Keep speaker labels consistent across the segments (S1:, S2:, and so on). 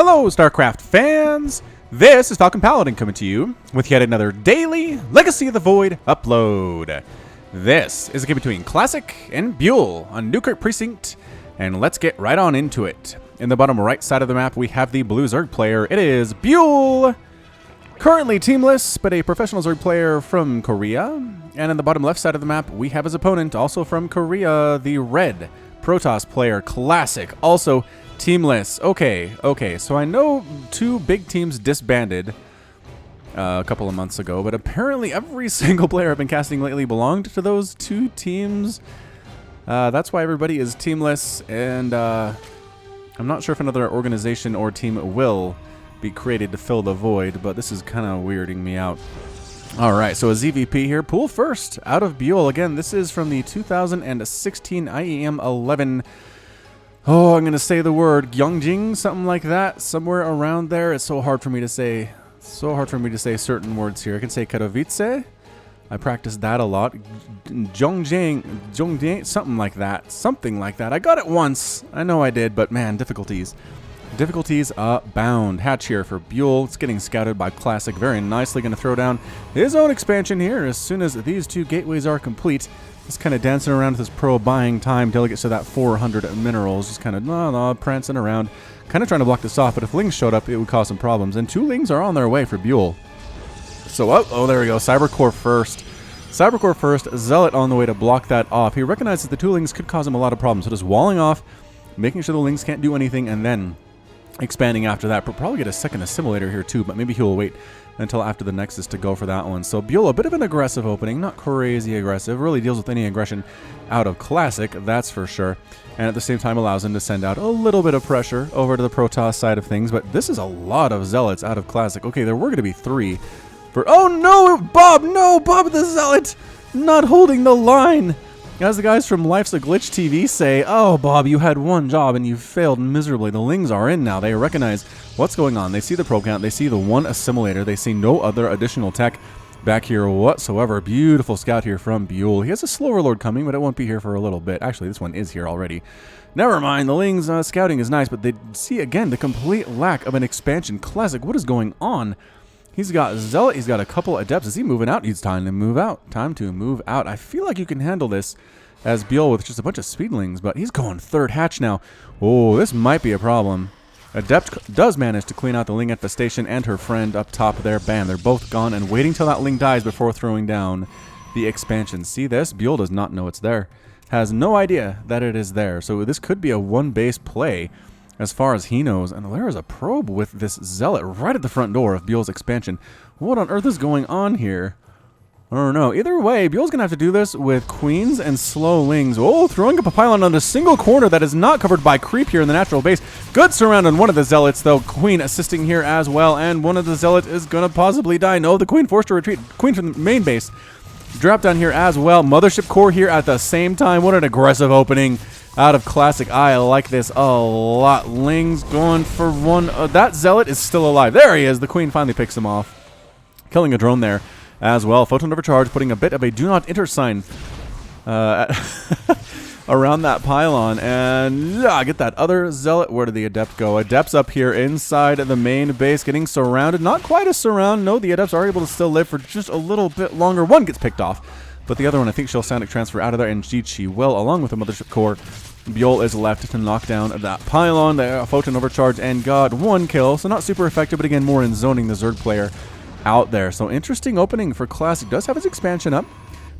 S1: Hello, StarCraft fans! This is Falcon Paladin coming to you with yet another daily Legacy of the Void upload. This is a game between Classic and ByuL on Newkirk Precinct, and let's get right on into it. In the bottom right side of the map, we have the blue Zerg player. It is ByuL! Currently teamless, but a professional Zerg player from Korea. And in the bottom left side of the map, we have his opponent, also from Korea, the red Protoss player, Classic, also teamless. Okay, so I know two big teams disbanded a couple of months ago, but apparently every single player I've been casting lately belonged to those two teams. That's why everybody is teamless, and I'm not sure if another organization or team will be created to fill the void, but this is kind of weirding me out. Alright, so a ZVP here. Pool first out of ByuL. Again, this is from the 2016 IEM 11. Oh, I'm going to say the word Gyeonggi, something like that, somewhere around there. It's so hard for me to say. Certain words here. I can say Katowice. I practiced that a lot. Gyeonggi, something like that. I got it once. I know I did, but man, difficulties abound. Hatch here for ByuL. It's getting scouted by Classic very nicely. Going to throw down his own expansion here as soon as these two gateways are complete. Just kind of dancing around with his pro buying time till he gets to that 400 minerals. Just kind of prancing around. Kind of trying to block this off, but if Lings showed up, it would cause some problems. And two Lings are on their way for ByuL. So, oh, there we go. Cybercore first. Zealot on the way to block that off. He recognizes the two Lings could cause him a lot of problems. So just walling off, making sure the Lings can't do anything, and then expanding after that. But probably get a second assimilator here too, but maybe he'll wait until after the Nexus to go for that one. So ByuL, a bit of an aggressive opening, not crazy aggressive, really deals with any aggression out of Classic, that's for sure. And at the same time allows him to send out a little bit of pressure over to the Protoss side of things, but this is a lot of Zealots out of Classic. Okay, there were going to be three. Oh no, Bob the Zealot! Not holding the line! As the guys from Life's a Glitch TV say, oh, Bob, you had one job and you failed miserably. The Lings are in now. They recognize what's going on. They see the probe count. They see the one assimilator. They see no other additional tech back here whatsoever. Beautiful scout here from ByuL. He has a slower lord coming, but it won't be here for a little bit. Actually, this one is here already. Never mind. The Lings scouting is nice, but they see, again, the complete lack of an expansion. Classic, what is going on? He's got Zealot, he's got a couple Adepts. Is he moving out? It's time to move out. I feel like you can handle this as ByuL with just a bunch of speedlings, but he's going third hatch now. Oh, this might be a problem. Adept does manage to clean out the Ling infestation and her friend up top there. Bam, they're both gone, and waiting till that Ling dies before throwing down the expansion. See this? ByuL does not know it's there. Has no idea that it is there. So this could be a one-base play as far as he knows, and there is a probe with this Zealot right at the front door of ByuL's expansion. What on earth is going on here? I don't know. Either way, ByuL's going to have to do this with Queens and slow Lings. Oh, throwing up a pylon on a single corner that is not covered by creep here in the natural base. Good surround on one of the Zealots, though. Queen assisting here as well, and one of the Zealots is going to possibly die. No, the Queen forced to retreat. Queen from the main base. Drop down here as well. Mothership core here at the same time. What an aggressive opening out of Classic. I like this a lot. Lings going for one. That Zealot is still alive. There he is. The Queen finally picks him off. Killing a drone there as well. Photon overcharge, putting a bit of a do not enter sign around that pylon. And get that other Zealot. Where did the Adept go? Adept's up here inside the main base, getting surrounded. Not quite a surround. No, the Adepts are able to still live for just a little bit longer. One gets picked off, but the other one, I think she'll Sonic transfer out of there, and she will, along with the Mothership core. ByuL is left to knock down that pylon. The Photon overcharge and got one kill, so not super effective, but again, more in zoning the Zerg player out there. So interesting opening for Classic. Does have his expansion up,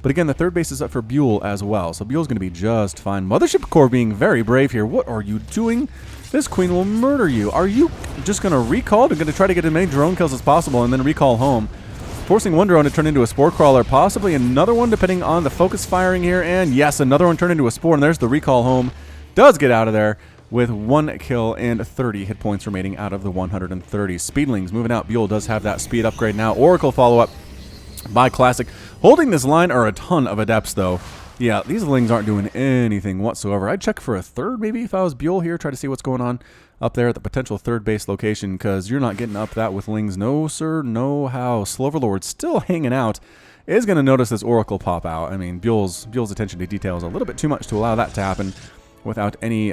S1: but again, the third base is up for ByuL as well, so ByuL's going to be just fine. Mothership core being very brave here. What are you doing? This Queen will murder you. Are you just going to recall? They're going to try to get as many drone kills as possible and then recall home, forcing one drone to turn into a spore crawler, possibly another one depending on the focus firing here, and yes, another one turned into a spore, and there's the recall home. Does get out of there with one kill and 30 hit points remaining out of the 130. Speedlings moving out. ByuL does have that speed upgrade now. Oracle follow-up by Classic. Holding this line are a ton of Adepts, though. Yeah, these Lings aren't doing anything whatsoever. I'd check for a third, maybe, if I was ByuL here. Try to see what's going on up there at the potential third base location, because you're not getting up that with Lings. No, sir, no how. Sloverlord still hanging out. Is going to notice this Oracle pop out. I mean, ByuL's attention to detail is a little bit too much to allow that to happen. without any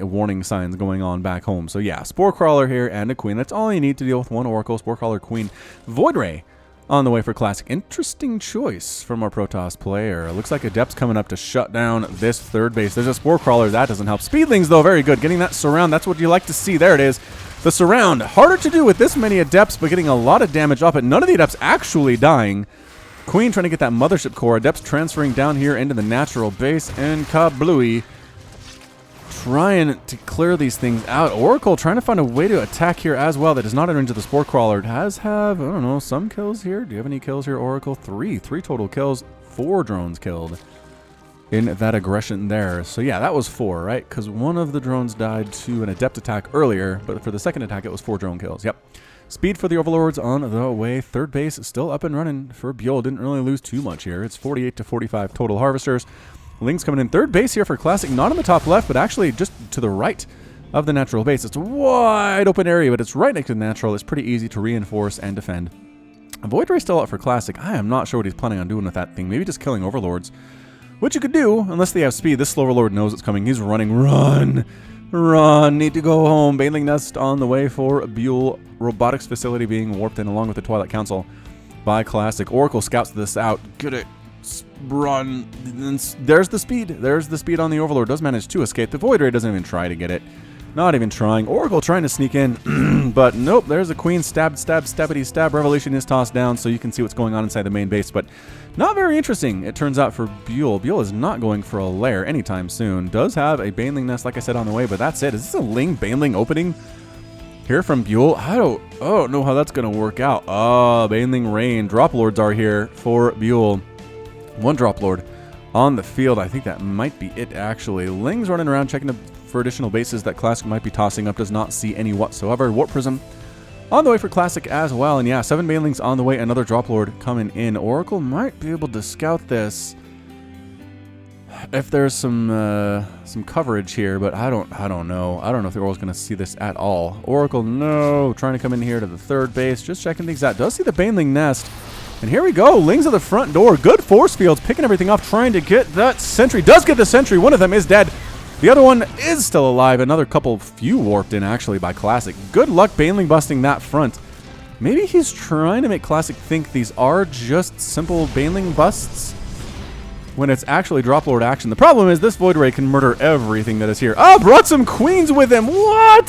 S1: warning signs going on back home. So yeah, Spore Crawler here and a Queen. That's all you need to deal with one Oracle, Spore Crawler, Queen, Void Ray on the way for Classic. Interesting choice from our Protoss player. Looks like Adept's coming up to shut down this third base. There's a Spore Crawler. That doesn't help. Speedlings, though, very good. Getting that surround, that's what you like to see. There it is. The surround. Harder to do with this many Adepts, but getting a lot of damage off it. None of the Adepts actually dying. Queen trying to get that Mothership Core. Adepts transferring down here into the natural base. And Kablooey trying to clear these things out. Oracle trying to find a way to attack here as well that does not enter into the Spore Crawler. It does have, I don't know, some kills here. Do you have any kills here, Oracle? Three total kills. 4 drones killed in that aggression there. So yeah, that was 4, right? Because one of the drones died to an Adept attack earlier, but for the second attack, it was 4 drone kills. Yep. Speed for the Overlords on the way. Third base still up and running for ByuL. Didn't really lose too much here. It's 48 to 45 total harvesters. Lings coming in third base here for Classic. Not on the top left, but actually just to the right of the natural base. It's a wide open area, but it's right next to the natural. It's pretty easy to reinforce and defend. Void Ray still out for Classic. I am not sure what he's planning on doing with that thing. Maybe just killing Overlords, which you could do unless they have speed. This slow Overlord knows it's coming. He's running. Run. Need to go home. Baneling Nest on the way for ByuL. Robotics facility being warped in along with the Twilight Council by Classic. Oracle scouts this out. Get it. Run. There's the speed. There's the speed on the Overlord. Does manage to escape. The Void Ray doesn't even try to get it. Not even trying. Oracle trying to sneak in. But nope. There's a Queen. Stab. Revelation is tossed down so you can see what's going on inside the main base. But not very interesting, it turns out, for ByuL. ByuL is not going for a lair anytime soon. Does have a Baneling Nest, like I said, on the way, but that's it. Is this a Ling Baneling opening here from ByuL? I don't know how that's going to work out. Baneling Rain. Drop Lords are here for ByuL. 1 Drop Lord on the field. I think that might be it, actually. Ling's running around checking for additional bases that Classic might be tossing up. Does not see any whatsoever. Warp Prism on the way for Classic as well. And yeah, 7 Banelings on the way. Another Drop Lord coming in. Oracle might be able to scout this if there's some coverage here, but I don't know. I don't know if the Oracle's going to see this at all. Oracle, no. Trying to come in here to the third base. Just checking things out. Does see the Baneling Nest. And here we go. Lings at the front door. Good force fields. Picking everything off. Trying to get that sentry. Does get the sentry. One of them is dead. The other one is still alive. Another few warped in, actually, by Classic. Good luck Baneling busting that front. Maybe he's trying to make Classic think these are just simple Baneling busts when it's actually Drop Lord action. The problem is this Void Ray can murder everything that is here. Oh, brought some Queens with him. What?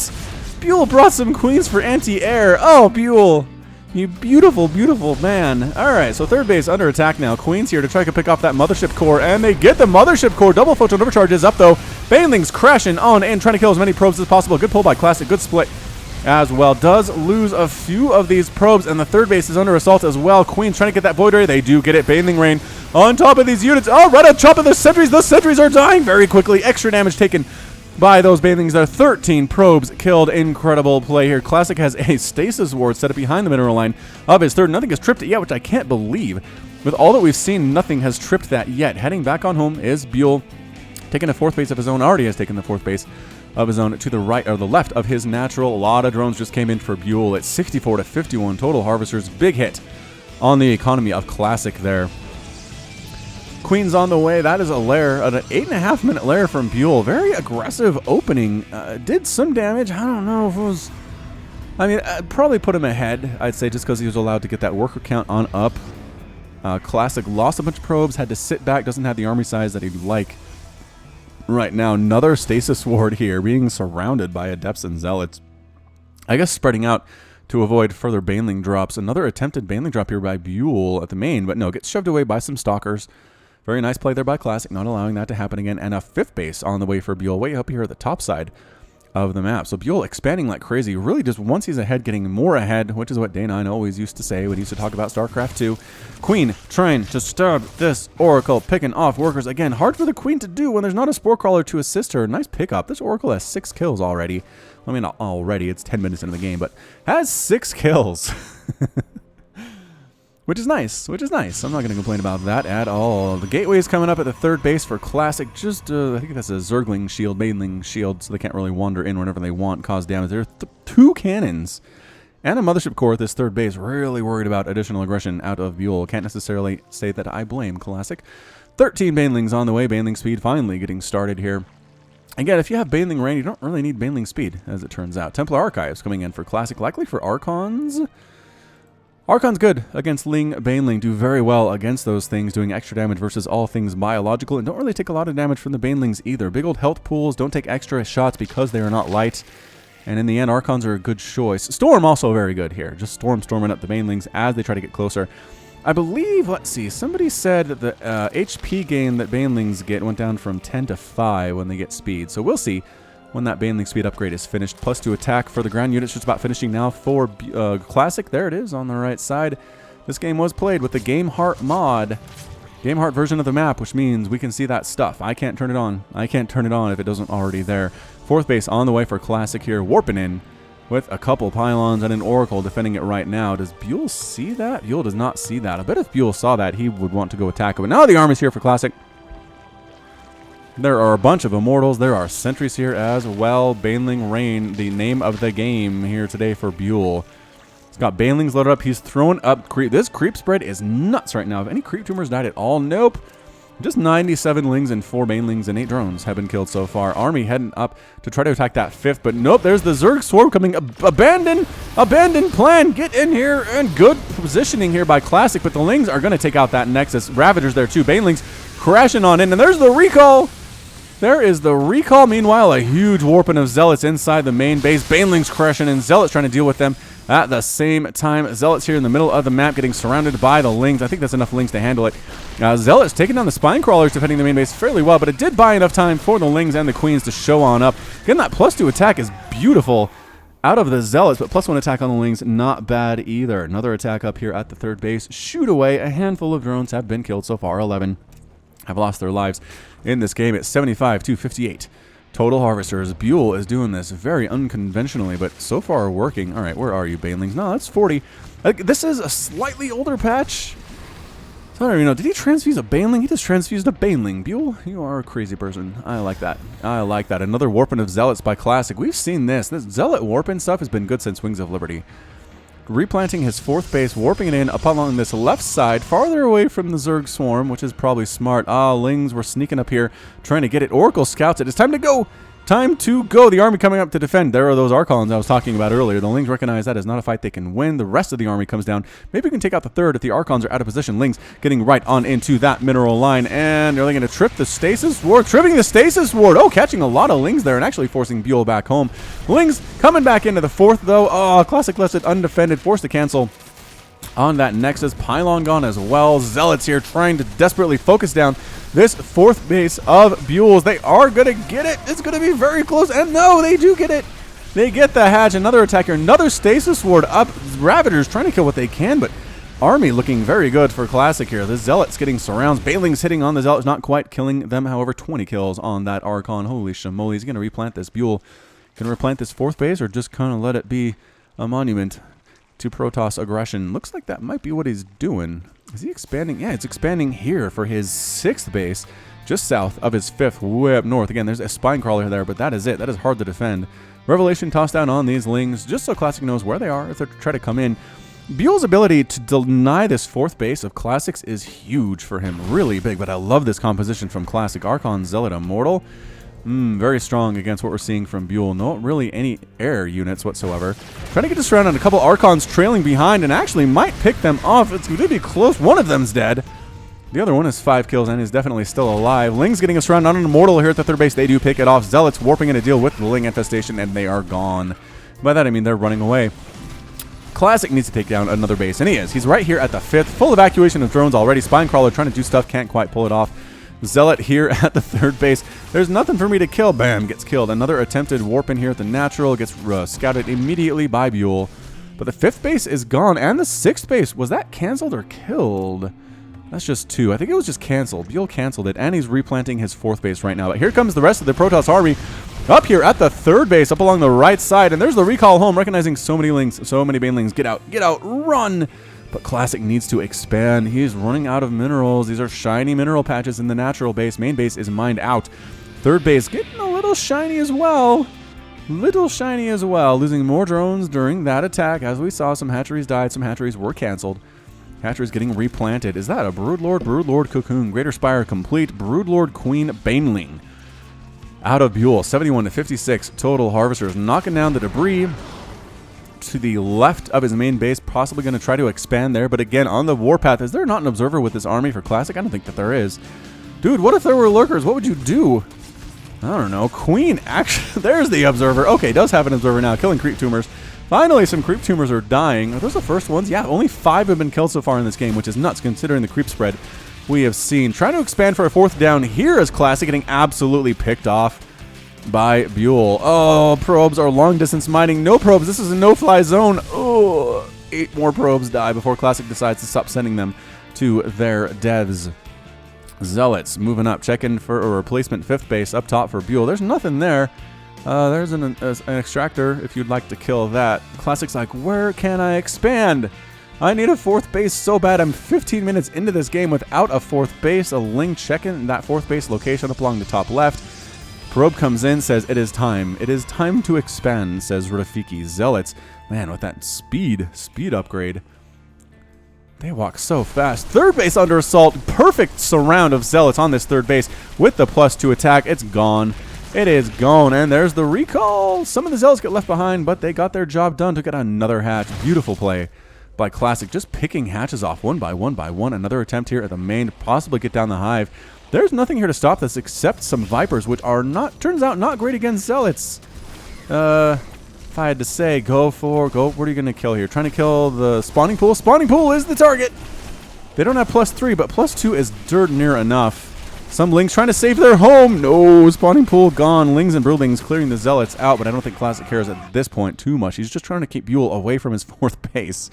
S1: ByuL brought some Queens for anti-air. Oh, ByuL. You beautiful, beautiful man. All right, so third base under attack now. Queen's here to try to pick off that Mothership Core, and they get the Mothership Core. Double Photon Overcharge is up, though. Banelings crashing on in, trying to kill as many probes as possible. Good pull by Classic. Good split as well. Does lose a few of these probes, and the third base is under assault as well. Queen's trying to get that Void Ray. They do get it. Baneling Rain on top of these units. Oh, right on top of the sentries. The sentries are dying very quickly. Extra damage taken by those Banelings there. 13 probes killed. Incredible play here. Classic has a stasis ward set up behind the mineral line of his third. Nothing has tripped it yet, which I can't believe. With all that we've seen, nothing has tripped that yet. Heading back on home is ByuL, taking a fourth base of his own. Already has taken the fourth base of his own to the right or the left of his natural. A lot of drones just came in for ByuL at 64 to 51 total harvesters. Big hit on the economy of Classic there. Queen's on the way. That is a lair, an 8.5-minute lair from ByuL. Very aggressive opening. Did some damage. I don't know if it was... I mean, I'd probably put him ahead, I'd say, just because he was allowed to get that worker count on up. Classic lost a bunch of probes, had to sit back, doesn't have the army size that he'd like right now. Another stasis ward here, being surrounded by Adepts and Zealots. I guess spreading out to avoid further Baneling drops. Another attempted Baneling drop here by ByuL at the main, but no, gets shoved away by some Stalkers. Very nice play there by Classic, not allowing that to happen again. And a fifth base on the way for ByuL, way up here at the top side of the map. So ByuL expanding like crazy. Really just once he's ahead, getting more ahead, which is what Day9 always used to say when he used to talk about StarCraft 2. Queen trying to stab this Oracle, picking off workers. Again, hard for the Queen to do when there's not a Spore Crawler to assist her. Nice pickup. This Oracle has 6 kills already. I mean, not already. It's 10 minutes into the game, but has 6 kills. Which is nice, I'm not going to complain about that at all. The gateway is coming up at the third base for Classic. Just, I think that's a Zergling shield, Baneling shield, so they can't really wander in whenever they want, cause damage. There are 2 cannons and a Mothership Core at this third base. Really worried about additional aggression out of ByuL. Can't necessarily say that I blame Classic. 13 Banelings on the way. Baneling speed finally getting started here Again, if you have Baneling Rain, you don't really need Baneling Speed, as it turns out. Templar Archives coming in for Classic, likely for Archons. Archon's good against Ling, Baneling, do very well against those things, doing extra damage versus all things biological, and don't really take a lot of damage from the Banelings either. Big old health pools, don't take extra shots because they are not light, and in the end, Archons are a good choice. Storm also very good here, just storming up the Banelings as they try to get closer. I believe, let's see, somebody said that the HP gain that Banelings get went down from 10 to 5 when they get speed, so we'll see when that Baneling speed upgrade is finished. +2 attack for the ground units, just about finishing now for Classic. There it is on the right side. This game was played with the Game Heart mod. Game Heart version of the map, which means we can see that stuff. I can't turn it on. I can't turn it on if it doesn't already there. 4th base on the way for Classic here, warping in with a couple pylons and an Oracle defending it right now. Does ByuL see that? ByuL does not see that. I bet if ByuL saw that, he would want to go attack it. But now the army's here for Classic. There are a bunch of Immortals. There are sentries here as well. Baneling Rain, the name of the game here today for ByuL. He's got Banelings loaded up. He's throwing up creep. This creep spread is nuts right now. Have any creep tumors died at all? Nope. Just 97 Lings and 4 Banelings and 8 drones have been killed so far. Army heading up to try to attack that 5th, but nope. There's the Zerg Swarm coming. Abandon plan. Get in here, and good positioning here by Classic, but the Lings are going to take out that Nexus. Ravagers there too. Banelings crashing on in, and there's the recall. There is the recall. Meanwhile, a huge warping of Zealots inside the main base. Banelings crashing and Zealots trying to deal with them at the same time. Zealots here in the middle of the map getting surrounded by the Lings. I think that's enough Lings to handle it. Zealots taking down the Spine Crawlers, defending the main base fairly well, but it did buy enough time for the Lings and the Queens to show on up. Getting that +2 attack is beautiful out of the Zealots, but +1 attack on the Lings, not bad either. Another attack up here at the 3rd base. Shoot away. A handful of drones have been killed so far. 11 have lost their lives in this game. It's 75 to 58. Total Harvesters. ByuL is doing this very unconventionally, but so far working. All right, where are you, Banelings? No, that's 40. This is a slightly older patch. So I don't even know. Did he transfuse a Baneling? He just transfused a Baneling. ByuL, you are a crazy person. I like that. I like that. Another warping of Zealots by Classic. We've seen this. This Zealot warping stuff has been good since Wings of Liberty. Replanting his 4th base, warping it in up along this left side, farther away from the Zerg Swarm, which is probably smart. Lings were sneaking up here, trying to get it. Oracle scouts it. It's time to go. Time to go. The army coming up to defend. There are those Archons I was talking about earlier. The Lings recognize that is not a fight they can win. The rest of the army comes down. Maybe we can take out the 3rd if the Archons are out of position. Lings getting right on into that mineral line. And are they going to trip the Stasis Ward? Tripping the Stasis Ward. Oh, catching a lot of Lings there and actually forcing ByuL back home. Lings coming back into the 4th, though. Oh, Classic left it undefended. Forced to cancel on that Nexus. Pylon gone as well. Zealots here trying to desperately focus down this 4th base of ByuL's. They are going to get it. It's going to be very close. And no, they do get it. They get the hatch. Another attack here. Another Stasis Ward up. Ravagers trying to kill what they can, but army looking very good for Classic here. The Zealots getting surrounds. Banelings hitting on the Zealots. Not quite killing them. However, 20 kills on that Archon. Holy shamoly. He's going to replant this. ByuL can replant this 4th base or just kind of let it be a monument to Protoss aggression. Looks like that might be what he's doing. Is he expanding? Yeah, it's expanding here for his 6th base, just south of his 5th, way up north. Again, there's a Spine Crawler there, but that is it. That is hard to defend. Revelation tossed down on these Lings, just so Classic knows where they are if they try to come in. ByuL's ability to deny this 4th base of Classics is huge for him. Really big, but I love this composition from Classic. Archon, Zealot, Immortal. Very strong against what we're seeing from ByuL. Not really any air units whatsoever. Trying to get this around on a couple Archons trailing behind and actually might pick them off. It's going to be close. One of them's dead. The other one has 5 kills and is definitely still alive. Ling's getting us around on an Immortal here at the 3rd base. They do pick it off. Zealots warping in to deal with the Ling infestation, and they are gone. By that I mean they're running away. Classic needs to take down another base, and he is. He's right here at the 5th. Full evacuation of drones already. Spine Crawler trying to do stuff. Can't quite pull it off. Zealot here at the 3rd base. There's nothing for me to kill. Bam, gets killed. Another attempted warp in here at the natural. Gets scouted immediately by ByuL. But the 5th base is gone. And the 6th base, was that canceled or killed? That's just 2. I think it was just canceled. ByuL canceled it. And he's replanting his 4th base right now. But here comes the rest of the Protoss army up here at the 3rd base, up along the right side. And there's the recall home, recognizing so many Lings, so many Banelings. Get out, run! But Classic needs to expand. He's running out of minerals. These are shiny mineral patches in the natural base. Main base is mined out. 3rd base getting a little shiny as well. Losing more drones during that attack. As we saw, some hatcheries died. Some hatcheries were canceled. Hatcheries getting replanted. Is that a Broodlord? Broodlord Cocoon. Greater Spire complete. Broodlord Queen Baneling. out of ByuL. 71 to 56 total harvesters, knocking down the debris to the left of his main base, possibly going to try to expand there. But again, on the warpath, is there not an observer with this army for Classic? I don't think that there is. Dude, what if there were lurkers? What would you do? I don't know. Queen, actually, there's the observer. Okay, does have an observer now, killing creep tumors. Finally, some creep tumors are dying. Are those the first ones? Yeah, only 5 have been killed so far in this game, which is nuts considering the creep spread we have seen. Trying to expand for a 4th down here as Classic, getting absolutely picked off by ByuL. Oh, probes are long distance mining. No probes. This is a no-fly zone. Oh, 8 more probes die before Classic decides to stop sending them to their deaths. Zealots moving up, checking for a replacement 5th base up top for ByuL. There's nothing there. There's an extractor if you'd like to kill that. Classic's like, where can I expand? I need a 4th base so bad. I'm 15 minutes into this game without a 4th base. A Ling checking that 4th base location up along the top left. Probe comes in, says, it is time. It is time to expand, says Rafiki. Zealots, man, with that speed upgrade. They walk so fast. 3rd base under assault. Perfect surround of Zealots on this 3rd base with the +2 attack. It's gone. It is gone, and there's the recall. Some of the Zealots get left behind, but they got their job done to get another hatch. Beautiful play by Classic, just picking hatches off one by one by one. Another attempt here at the main to possibly get down the hive. There's nothing here to stop this except some Vipers, which are not, turns out, not great against Zealots. If I had to say, what are you going to kill here? Trying to kill the spawning pool. Spawning pool is the target. They don't have +3, but +2 is dirt near enough. Some Lings trying to save their home. No, spawning pool gone. Lings and Broodlings clearing the Zealots out, but I don't think Classic cares at this point too much. He's just trying to keep ByuL away from his 4th base.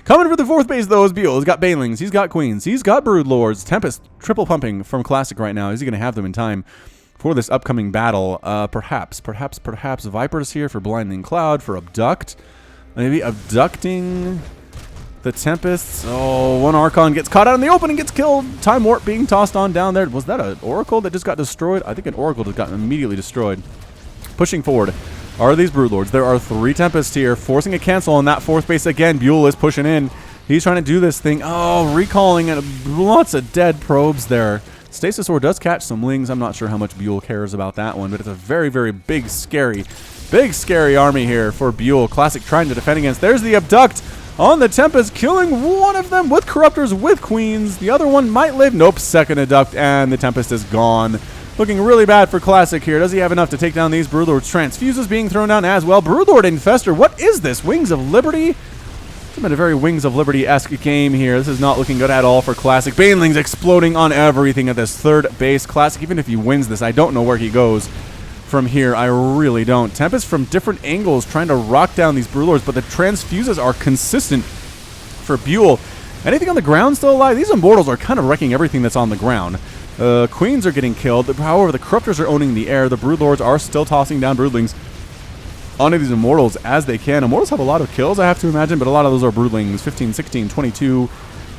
S1: Coming for the 4th base, though, is ByuL. He's got Banelings, he's got Queens, he's got Broodlords. Tempest triple pumping from Classic right now. Is he going to have them in time for this upcoming battle? Perhaps Vipers here for Blinding Cloud, for Abduct. Maybe abducting the Tempests. Oh, one Archon gets caught out in the open and gets killed. Time Warp being tossed on down there. Was that an Oracle that just got destroyed? I think an Oracle just got immediately destroyed. Pushing forward are these Broodlords. There are 3 Tempests here, forcing a cancel on that 4th base again. ByuL is pushing in. He's trying to do this thing. Oh, recalling and lots of dead probes there. Stasis Ore does catch some Lings. I'm not sure how much ByuL cares about that one, but it's a very, very big, scary army here for ByuL. Classic trying to defend against. There's the Abduct on the Tempest, killing one of them with Corruptors, with Queens. The other one might live. Nope, second Abduct, and the Tempest is gone. Looking really bad for Classic here. Does he have enough to take down these Broodlords? Transfuses being thrown down as well. Broodlord Infestor. What is this? Wings of Liberty? It's been a very Wings of Liberty-esque game here. This is not looking good at all for Classic. Banelings exploding on everything at this 3rd base. Classic, even if he wins this, I don't know where he goes from here. I really don't. Tempest from different angles trying to rock down these Broodlords, but the transfuses are consistent for ByuL. Anything on the ground still alive? These Immortals are kind of wrecking everything that's on the ground. Queens are getting killed. However, the Corruptors are owning the air. The Broodlords are still tossing down Broodlings onto these Immortals as they can. Immortals have a lot of kills, I have to imagine, but a lot of those are Broodlings. 15, 16, 22,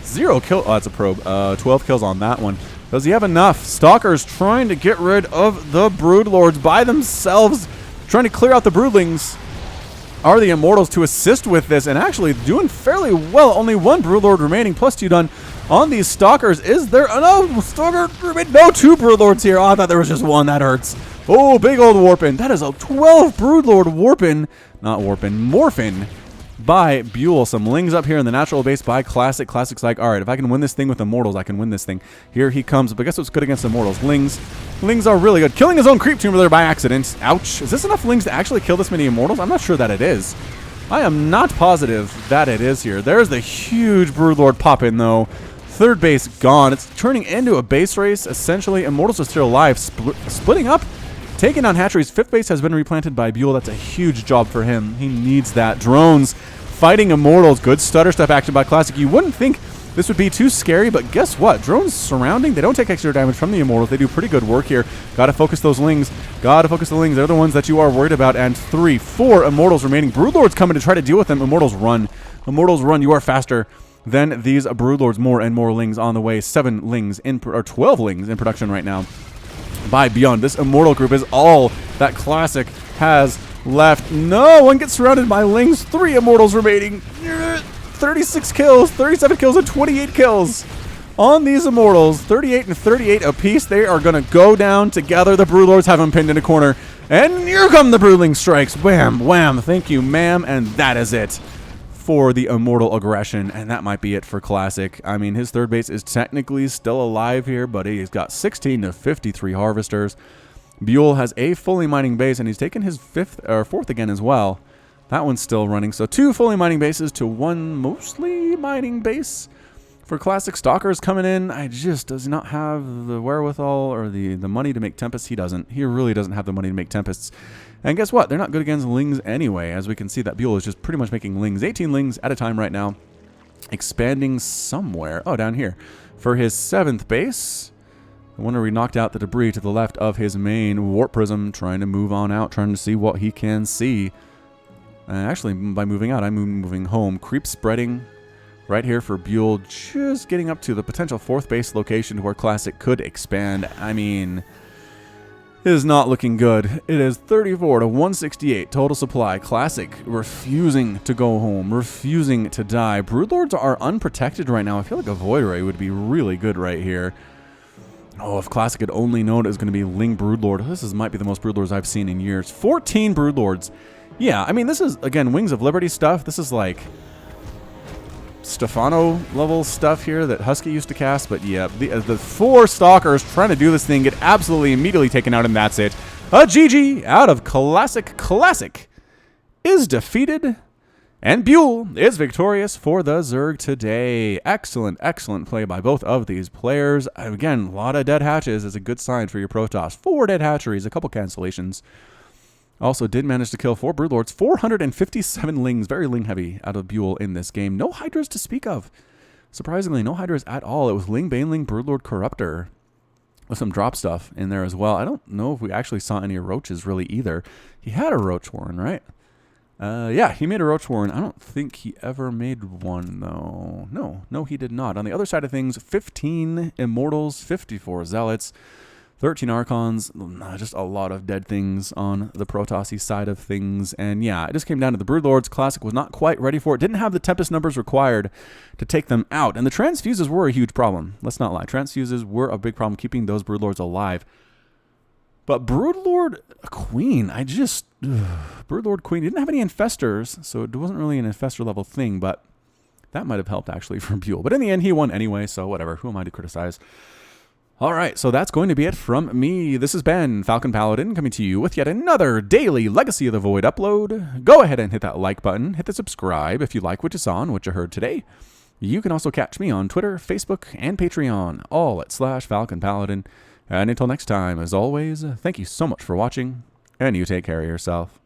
S1: 0 kill. Oh, that's a probe. 12 kills on that one. Does he have enough? Stalkers trying to get rid of the Broodlords by themselves, trying to clear out the Broodlings. Are the Immortals to assist with this, and actually doing fairly well. Only 1 Broodlord remaining, +2 done on these Stalkers. Is there enough? Stalker remaining? No, 2 Broodlords here. Oh, I thought there was just 1. That hurts. Oh, big old Warpin. That is a 12 Broodlord Warpin. Not Warpin, Morphin by ByuL. Some Lings up here in the natural base by Classic. Classic's like, all right, if I can win this thing with Immortals, I can win this thing. Here he comes, but guess what's good against Immortals? Lings. Lings are really good. Killing his own creep tumor there by accident. Ouch. Is this enough Lings to actually kill this many Immortals? I'm not sure that it is. I am not positive that it is here. There's the huge Broodlord pop-in, though. 3rd base gone. It's turning into a base race, essentially. Immortals are still alive, splitting up. Taking down hatcheries. 5th base has been replanted by ByuL. That's a huge job for him. He needs that. Drones fighting Immortals. Good stutter step action by Classic. You wouldn't think this would be too scary, but guess what? Drones surrounding. They don't take extra damage from the Immortals. They do pretty good work here. Gotta focus those Lings. Gotta focus the Lings. They're the ones that you are worried about. And 3, 4 Immortals remaining. Broodlords coming to try to deal with them. Immortals run. Immortals run. You are faster than these Broodlords. More and more Lings on the way. 7 Lings or 12 Lings in production right now by Beyond. This Immortal group is all that Classic has left. No one gets surrounded by Lings. 3 Immortals remaining. 36 kills, 37 kills, and 28 kills on these Immortals. 38 and 38 apiece. They are going to go down together. The Broodlords have him pinned in a corner. And here come the Broodling Strikes. Wham, wham. Thank you, ma'am. And that is it for the Immortal Aggression. And that might be it for Classic. I mean, his third base is technically still alive here, but he's got 16 to 53 Harvesters. ByuL has a fully mining base, and he's taken his fourth again as well. That one's still running. So 2 fully mining bases to 1 mostly mining base. For Classic, Stalker's coming in. I just does not have the wherewithal or the money to make Tempests. He doesn't. He really doesn't have the money to make Tempests. And guess what? They're not good against Lings anyway. As we can see, that ByuL is just pretty much making Lings. 18 Lings at a time right now. Expanding somewhere. Oh, down here. For his 7th base, I wonder we knocked out the debris to the left of his main Warp Prism, trying to move on out, trying to see what he can see. Actually, by moving out, I'm moving home. Creep spreading right here for ByuL, just getting up to the potential 4th base location where Classic could expand. I mean, it is not looking good. It is 34 to 168 total supply. Classic refusing to go home, refusing to die. Broodlords are unprotected right now. I feel like a Void Ray would be really good right here. Oh, if Classic had only known it was going to be Ling Broodlord. This might be the most Broodlords I've seen in years. 14 Broodlords. Yeah, I mean, this is, again, Wings of Liberty stuff. This is like Stefano level stuff here that Husky used to cast. But yeah, the 4 Stalkers trying to do this thing get absolutely immediately taken out, and that's it. A GG out of Classic. Classic is defeated, and ByuL is victorious for the Zerg today. Excellent, excellent play by both of these players. Again, a lot of dead hatches is a good sign for your Protoss. 4 dead hatcheries, a couple cancellations. Also did manage to kill 4 Broodlords, 457 Lings, very Ling heavy out of ByuL in this game. No Hydras to speak of. Surprisingly, no Hydras at all. It was Ling, Baneling, Broodlord, Corruptor with some drop stuff in there as well. I don't know if we actually saw any Roaches really either. He had a Roach Warren, right? Yeah, he made a Roach Warren. I don't think he ever made one, though. No, he did not. On the other side of things, 15 Immortals, 54 Zealots, 13 Archons, just a lot of dead things on the Protoss side of things. And yeah, it just came down to the Broodlords. Classic was not quite ready for it. Didn't have the Tempest numbers required to take them out. And the Transfuses were a huge problem. Let's not lie. Transfuses were a big problem keeping those Broodlords alive. But Broodlord Queen, Broodlord Queen didn't have any Infestors, so it wasn't really an Infestor level thing, but that might have helped actually for ByuL. But in the end, he won anyway, so whatever. Who am I to criticize? All right, so that's going to be it from me. This has been Falcon Paladin coming to you with yet another daily Legacy of the Void upload. Go ahead and hit that like button. Hit the subscribe if you like what you saw and what you heard today. You can also catch me on Twitter, Facebook, and Patreon, all at /Falcon Paladin. And until next time, as always, thank you so much for watching, and you take care of yourself.